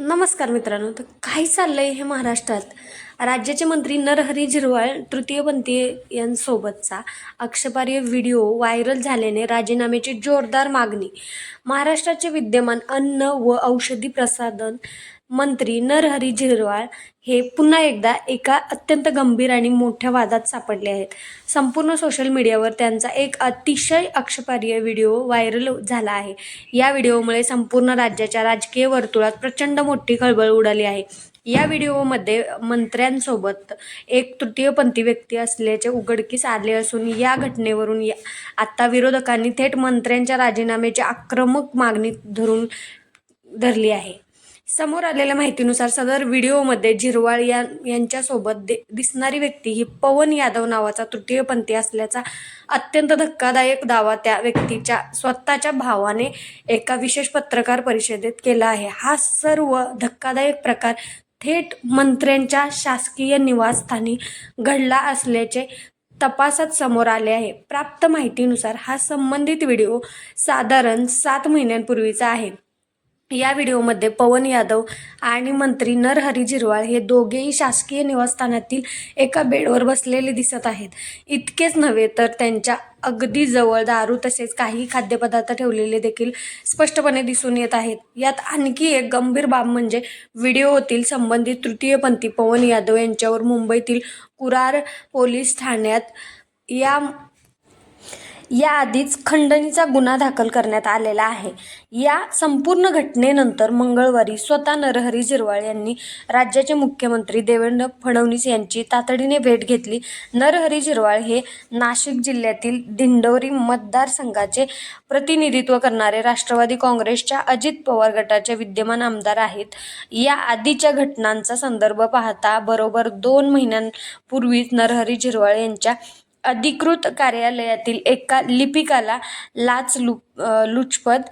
नमस्कार मित्रांनो. तर काय चाललंय हे महाराष्ट्रात? राज्याचे मंत्री नरहरी झिरवाळ तृतीयपंथीय यांसोबतचा आक्षेपार्ह व्हिडिओ व्हायरल झाल्याने राजीनाम्याची जोरदार मागणी. महाराष्ट्राचे विद्यमान अन्न व औषधी प्रसाधन मंत्री नरहरी झिरवाळ हे पुन्हा एकदा एका अत्यंत गंभीर आणि मोठ्या वादात सापडले आहेत. संपूर्ण सोशल मीडियावर त्यांचा एक अतिशय आक्षेपार्ह व्हिडिओ व्हायरल झाला आहे. या व्हिडिओमुळे संपूर्ण राज्याच्या राजकीय वर्तुळात प्रचंड मोठी खळबळ उडाली आहे. या व्हिडिओमध्ये मंत्र्यांसोबत एक तृतीयपंथी व्यक्ती असल्याचे उघडकीस आले असून या घटनेवरून आता विरोधकांनी थेट मंत्र्यांच्या राजीनाम्याची आक्रमक मागणी धरली आहे. समोर आलेल्या माहितीनुसार सदर व्हिडिओमध्ये झिरवाळ यांच्यासोबत दिसणारी व्यक्ती ही पवन यादव नावाचा तृतीयपंथी असल्याचा अत्यंत धक्कादायक दावा त्या व्यक्तीच्या स्वतःच्या भावाने एका विशेष पत्रकार परिषदेत केला आहे. हा सर्व धक्कादायक प्रकार थेट मंत्र्यांच्या शासकीय निवासस्थानी घडला असल्याचे तपासात समोर आले आहे. प्राप्त माहितीनुसार हा संबंधित व्हिडिओ साधारण 7 महिन्यांपूर्वीचा आहे. या व्हिडिओमध्ये पवन यादव आणि मंत्री नरहरी झिरवाळ हे दोघेही शासकीय निवासस्थानातील एका बेडवर बसलेले दिसत आहेत. इतकेच नव्हे तर त्यांच्या अगदी जवळ दारू तसेच काही खाद्यपदार्थ ठेवलेले देखील स्पष्टपणे दिसून येत आहेत. यात आणखी एक गंभीर बाब म्हणजे व्हिडिओतील संबंधित तृतीयपंथी पवन यादव यांच्यावर मुंबईतील कुरार पोलीस ठाण्यात याआधीच खंडणीचा गुन्हा दाखल करण्यात आलेला आहे. या संपूर्ण घटनेनंतर मंगळवारी स्वतः नरहरी झिरवाळ यांनी राज्याचे मुख्यमंत्री देवेंद्र फडणवीस यांची तातडीने भेट घेतली. नरहरी झिरवाळ हे नाशिक जिल्ह्यातील दिंडोरी मतदारसंघाचे प्रतिनिधित्व करणारे राष्ट्रवादी काँग्रेसच्या अजित पवार गटाचे विद्यमान आमदार आहेत. या आधीच्या घटनांचा संदर्भ पाहता बरोबर 2 महिन्यांपूर्वीच नरहरी झिरवाळ यांच्या अधिकृत कार्यालयातील एका लिपिकाला लाचलुचपत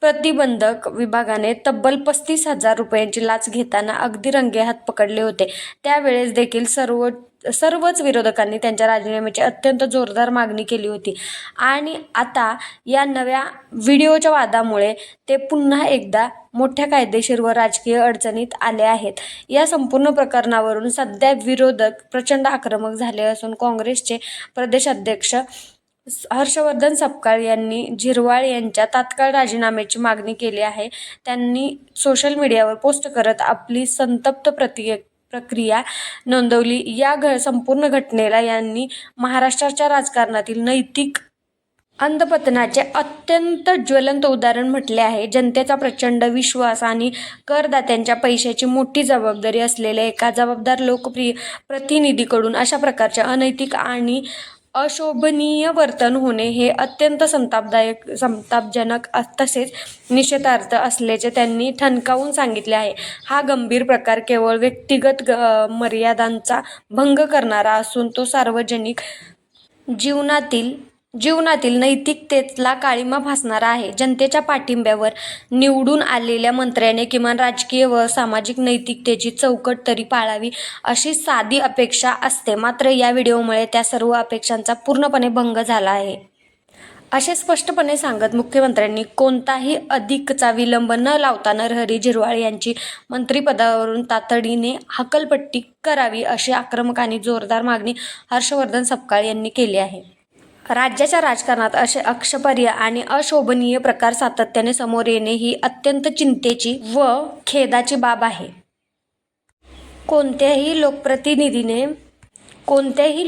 प्रतिबंधक विभागाने तब्बल 35,000 रुपयांची लाच घेताना अगदी रंगेहात पकडले होते. त्यावेळेस देखील सर्वच विरोधकांनी त्यांच्या राजीनाम्याची अत्यंत जोरदार मागणी केली होती आणि आता या नव्या व्हिडिओच्या वादामुळे ते पुन्हा एकदा मोठ्या कायदेशीर व राजकीय अडचणीत आले आहेत. या संपूर्ण प्रकरणावरून सध्या विरोधक प्रचंड आक्रमक झाले असून काँग्रेसचे प्रदेशाध्यक्ष हर्षवर्धन सपकाळ यांनी झिरवाळ यांच्या तात्काळ राजीनाम्याची मागणी केली आहे. त्यांनी सोशल मीडियावर पोस्ट करत आपली संतप्त प्रक्रिया नोंदवली. या संपूर्ण घटनेला यांनी महाराष्ट्राच्या राजकारणातील नैतिक अंधपतनाचे अत्यंत ज्वलंत उदाहरण म्हटले आहे. जनतेचा प्रचंड विश्वास आणि करदात्यांच्या पैशाची मोठी जबाबदारी असलेल्या एका जबाबदार लोकप्रिय प्रतिनिधीकडून अशा प्रकारचे अनैतिक आणि अशोभनीय वर्तन होणे हे अत्यंत संतापजनक तसेच निषेधार्ह असल्याचे त्यांनी ठणकावून सांगितले आहे. हा गंभीर प्रकार केवळ व्यक्तिगत मर्यादांचा भंग करणारा असून तो सार्वजनिक जीवनातील नैतिकतेला काळिमा फासणारा आहे. जनतेच्या पाठिंब्यावर निवडून आलेल्या मंत्र्याने किमान राजकीय व सामाजिक नैतिकतेची चौकट तरी पाळावी अशी साधी अपेक्षा असते. मात्र या व्हिडिओमुळे त्या सर्व अपेक्षांचा पूर्णपणे भंग झाला आहे असे स्पष्टपणे सांगत मुख्यमंत्र्यांनी कोणताही अधिकचा विलंब न लावता नरहरी झिरवाळ यांची मंत्रिपदावरून तातडीने हकालपट्टी करावी अशी आक्रमक आणि जोरदार मागणी हर्षवर्धन सपकाळ यांनी केली आहे. राज्याच्या राजकारणात असे आक्षेपार्ह आणि अशोभनीय प्रकार सातत्याने समोर येणे ही अत्यंत चिंतेची व खेदाची बाब आहे. कोणत्याही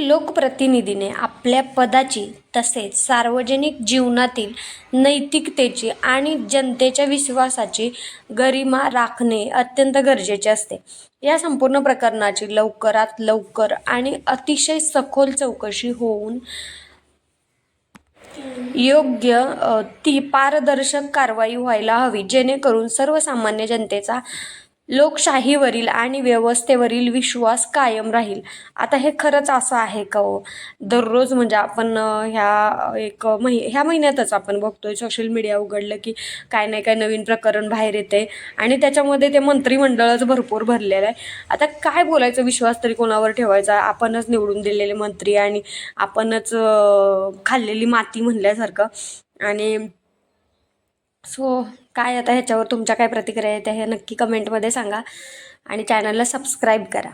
लोकप्रतिनिधीने आपल्या पदाची तसेच सार्वजनिक जीवनातील नैतिकतेची आणि जनतेच्या विश्वासाची गरिमा राखणे अत्यंत गरजेचे असते. या संपूर्ण प्रकरणाची लवकरात लवकर आणि अतिशय सखोल चौकशी होऊन योग्य ती पारदर्शक कारवाई व्हायला हवी, जेणेकरून सर्वसामान्य जनतेचा लोकशाहीवरील आणि व्यवस्थेवरील विश्वास कायम राहील. आता हे खरंच असं आहे का हो? दररोज म्हणजे आपण ह्या महिन्यातच आपण बघतोय सोशल मीडिया उघडलं की काय नाही काय नवीन प्रकरण बाहेर येते आणि त्याच्यामध्ये ते मंत्रिमंडळच भरपूर भरलेलं आहे. आता काय बोलायचं, विश्वास तरी कोणावर ठेवायचा? आपणच निवडून दिलेले मंत्री आणि आपणच खाल्लेली माती म्हणल्यासारखं. आणि काय आता ह्याच्यावर तुमच्या काय प्रतिक्रिया आहेत हे नक्की कमेंटमध्ये सांगा आणि चॅनलला सबस्क्राईब करा.